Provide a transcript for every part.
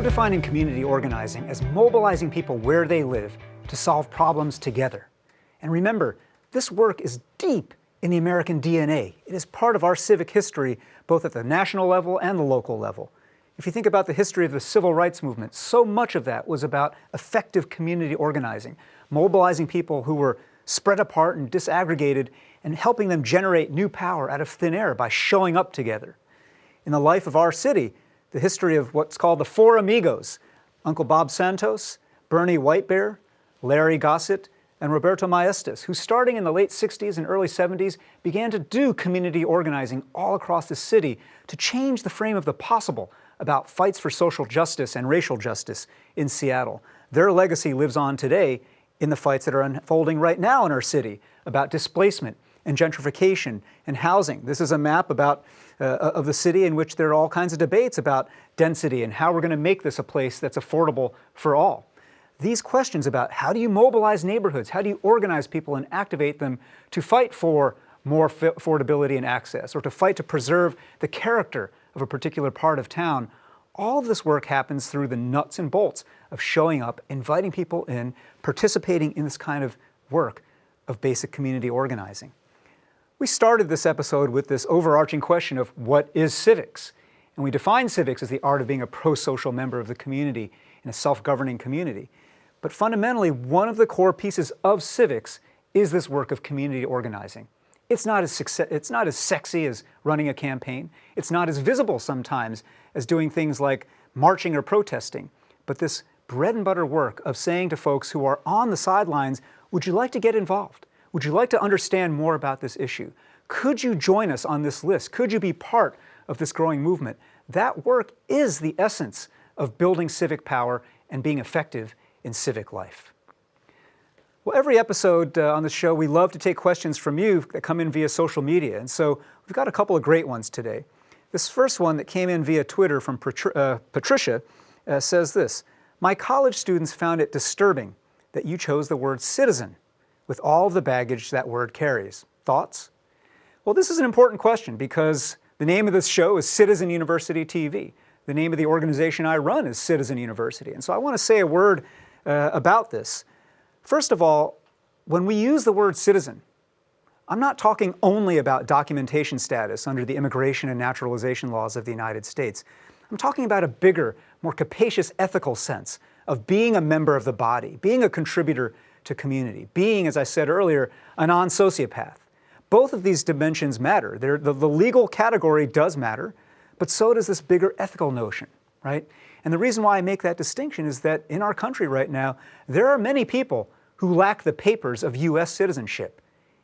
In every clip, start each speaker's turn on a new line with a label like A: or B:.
A: defining community organizing as mobilizing people where they live to solve problems together. And remember, this work is deep in the American DNA. It is part of our civic history, both at the national level and the local level. If you think about the history of the civil rights movement, so much of that was about effective community organizing, mobilizing people who were spread apart and disaggregated and helping them generate new power out of thin air by showing up together. In the life of our city, the history of what's called the Four Amigos, Uncle Bob Santos, Bernie Whitebear, Larry Gossett, and Roberto Maestas, who starting in the late 60s and early 70s began to do community organizing all across the city to change the frame of the possible about fights for social justice and racial justice in Seattle. Their legacy lives on today in the fights that are unfolding right now in our city about displacement and gentrification and housing. This is a map of the city in which there are all kinds of debates about density and how we're going to make this a place that's affordable for all. These questions about how do you mobilize neighborhoods, how do you organize people and activate them to fight for more affordability and access, or to fight to preserve the character of a particular part of town, all of this work happens through the nuts and bolts of showing up, inviting people in, participating in this kind of work of basic community organizing. We started this episode with this overarching question of what is civics? And we define civics as the art of being a pro-social member of the community in a self-governing community. But fundamentally, one of the core pieces of civics is this work of community organizing. It's not as sexy as running a campaign. It's not as visible sometimes as doing things like marching or protesting. But this bread and butter work of saying to folks who are on the sidelines, would you like to get involved? Would you like to understand more about this issue? Could you join us on this list? Could you be part of this growing movement? That work is the essence of building civic power and being effective in civic life. Well, every episode on this show, we love to take questions from you that come in via social media. And so we've got a couple of great ones today. This first one that came in via Twitter from Patricia says this: my college students found it disturbing that you chose the word citizen with all of the baggage that word carries. Thoughts? Well, this is an important question because the name of this show is Citizen University TV. The name of the organization I run is Citizen University. And so I want to say a word about this. First of all, when we use the word citizen, I'm not talking only about documentation status under the immigration and naturalization laws of the United States. I'm talking about a bigger, more capacious ethical sense of being a member of the body, being a contributor to community, being, as I said earlier, a non-sociopath. Both of these dimensions matter. The legal category does matter, but so does this bigger ethical notion, right? And the reason why I make that distinction is that in our country right now, there are many people who lack the papers of U.S. citizenship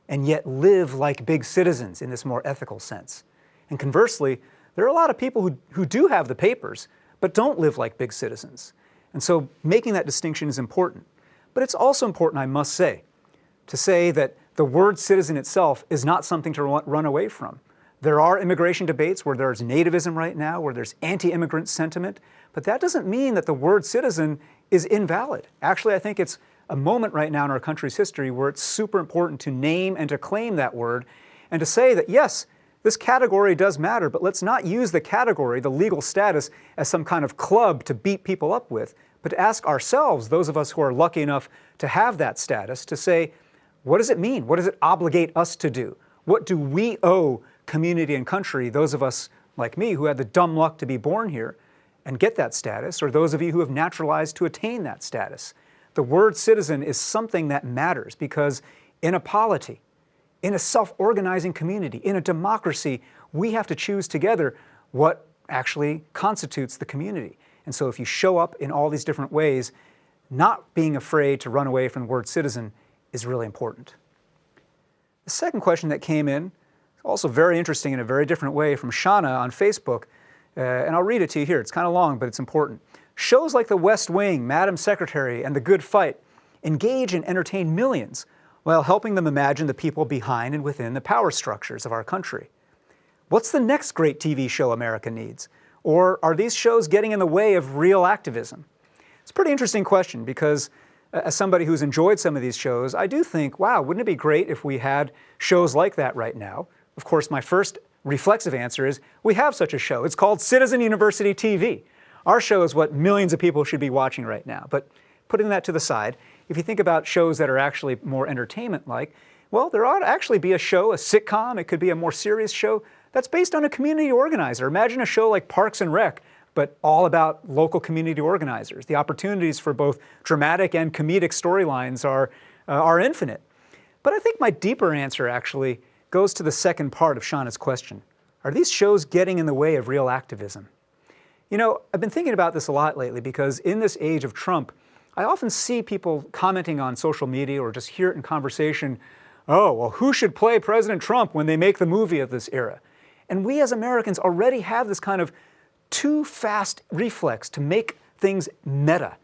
A: and yet live like big citizens in this more ethical sense. And conversely, there are a lot of people who do have the papers but don't live like big citizens. And so making that distinction is important. But it's also important, I must say, to say that the word citizen itself is not something to run away from. There are immigration debates where there's nativism right now, where there's anti-immigrant sentiment, but that doesn't mean that the word citizen is invalid. Actually, I think it's a moment right now in our country's history where it's super important to name and to claim that word and to say that, yes, this category does matter, but let's not use the category, the legal status, as some kind of club to beat people up with, but to ask ourselves, those of us who are lucky enough to have that status, to say, what does it mean? What does it obligate us to do? What do we owe community and country, those of us like me who had the dumb luck to be born here and get that status, or those of you who have naturalized to attain that status? The word citizen is something that matters because in a polity, in a self-organizing community, in a democracy, we have to choose together what actually constitutes the community. And so if you show up in all these different ways, not being afraid to run away from the word citizen is really important. The second question that came in, also very interesting in a very different way, from Shauna on Facebook, and I'll read it to you here. It's kind of long, but it's important. Shows like The West Wing, Madam Secretary, and The Good Fight engage and entertain millions while helping them imagine the people behind and within the power structures of our country. What's the next great TV show America needs? Or are these shows getting in the way of real activism? It's a pretty interesting question because as somebody who's enjoyed some of these shows, I do think, wow, wouldn't it be great if we had shows like that right now? Of course, my first reflexive answer is we have such a show. It's called Citizen University TV. our show is what millions of people should be watching right now. But putting that to the side, if you think about shows that are actually more entertainment-like, well, there ought to actually be a show, a sitcom, it could be a more serious show, that's based on a community organizer. Imagine a show like Parks and Rec, but all about local community organizers. The opportunities for both dramatic and comedic storylines are infinite. But I think my deeper answer actually goes to the second part of Shauna's question. Are these shows getting in the way of real activism? You know, I've been thinking about this a lot lately because in this age of Trump, I often see people commenting on social media or just hear it in conversation, oh, well, who should play President Trump when they make the movie of this era? And we as Americans already have this kind of too fast reflex to make things meta,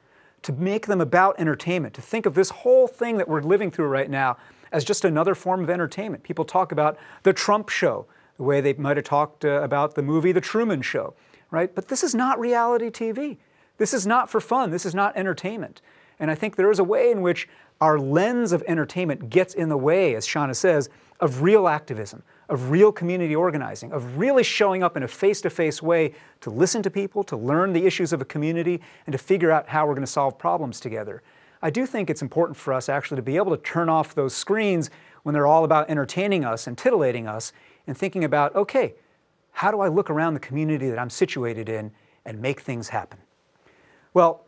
A: to make them about entertainment, to think of this whole thing that we're living through right now as just another form of entertainment. People talk about the Trump show, the way they might have talked about the movie The Truman Show, right? But this is not reality TV. This is not for fun. This is not entertainment. And I think there is a way in which our lens of entertainment gets in the way, as Shauna says, of real activism, of real community organizing, of really showing up in a face-to-face way to listen to people, to learn the issues of a community, and to figure out how we're going to solve problems together. I do think it's important for us actually to be able to turn off those screens when they're all about entertaining us and titillating us and thinking about, okay, how do I look around the community that I'm situated in and make things happen? Well,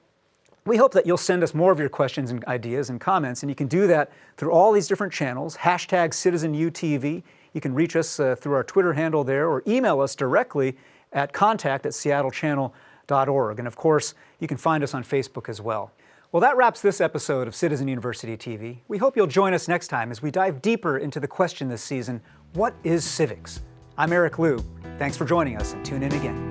A: we hope that you'll send us more of your questions and ideas and comments, and you can do that through all these different channels, #CitizenUTV. You can reach us through our Twitter handle there or email us directly at contact@seattlechannel.org. And of course, you can find us on Facebook as well. Well, that wraps this episode of Citizen University TV. We hope you'll join us next time as we dive deeper into the question this season, what is civics? I'm Eric Liu. Thanks for joining us, and tune in again.